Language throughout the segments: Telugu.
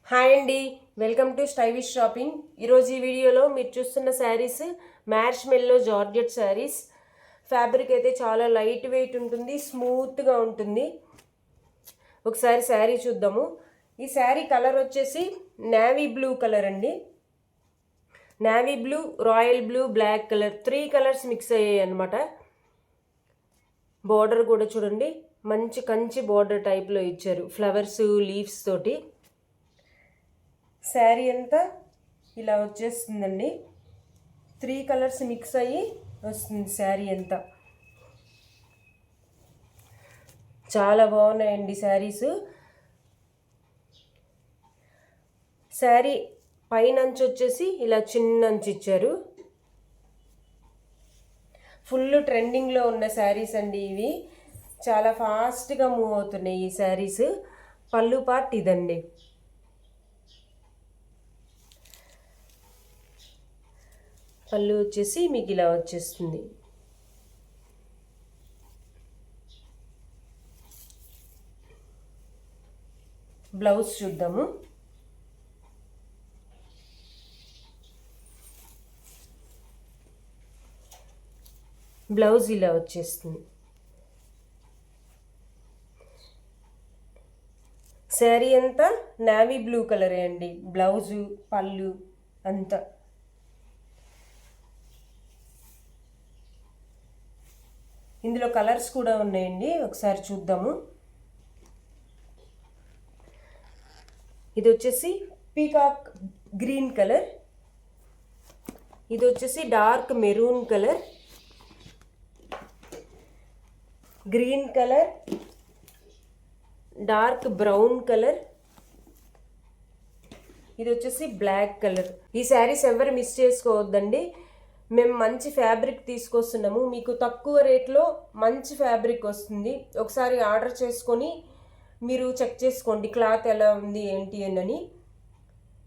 హాయ్ అండి, వెల్కమ్ టు స్టైలిష్ షాపింగ్. ఈరోజు ఈ వీడియోలో మీరు చూస్తున్న శారీస్ మ్యార్ష్మెల్లో జార్జెట్ శారీస్. ఫ్యాబ్రిక్ అయితే చాలా లైట్ వెయిట్ ఉంటుంది, స్మూత్గా ఉంటుంది. ఒకసారి శారీ చూద్దాము. ఈ శారీ కలర్ వచ్చేసి నేవీ బ్లూ కలర్ అండి. Navy blue, royal blue, black colour, 3 colours mix అయ్యాయి అన్నమాట. బార్డర్ కూడా చూడండి, మంచి కంచి బార్డర్ టైప్లో ఇచ్చారు, ఫ్లవర్స్, లీవ్స్ తోటి. శారీ అంతా ఇలా వచ్చేస్తుందండి. 3 కలర్స్ మిక్స్ అయ్యి వస్తుంది శారీ అంతా. చాలా బాగున్నాయండి శారీస్. శారీ పైన అంచు వచ్చేసి ఇలా చిన్న అంచు ఇచ్చారు. ఫుల్ ట్రెండింగ్లో ఉన్న శారీస్ అండి ఇవి. చాలా ఫాస్ట్గా మూవ్ అవుతున్నాయి ఈ శారీస్. పళ్ళు పార్ట్ ఇదండి. పళ్ళు వచ్చేసి మీకు ఇలా వచ్చేస్తుంది. బ్లౌజ్ చూద్దాము. బ్లౌజ్ ఇలా వచ్చేస్తుంది. శారీ అంతా నేవీ బ్లూ కలరే అండి. బ్లౌజు, పళ్ళు అంతా. ఇందులో కలర్స్ కూడా ఉన్నాయండి, ఒకసారి చూద్దాము. ఇది వచ్చేసి పీకాక్ గ్రీన్ కలర్, ఇది వచ్చేసి dark maroon colour, green colour, dark brown colour, ఇది వచ్చేసి బ్లాక్ కలర్. ఈ శారీస్ ఎవరు మిస్ చేసుకోవద్దండి. మేము మంచి ఫ్యాబ్రిక్ తీసుకొస్తున్నాము, మీకు తక్కువ రేట్లో మంచి ఫ్యాబ్రిక్ వస్తుంది. ఒకసారి ఆర్డర్ చేసుకొని మీరు చెక్ చేసుకోండి క్లాత్ ఎలా ఉంది ఏంటి అని.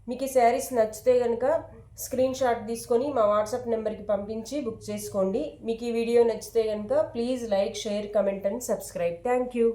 మీకు ఈ శారీస్ నచ్చితే కనుక స్క్రీన్ షాట్ తీసుకొని మా వాట్సాప్ నెంబర్కి పంపించి బుక్ చేసుకోండి. మీకు ఈ వీడియో నచ్చితే కనుక please like, share, comment and subscribe. Thank you.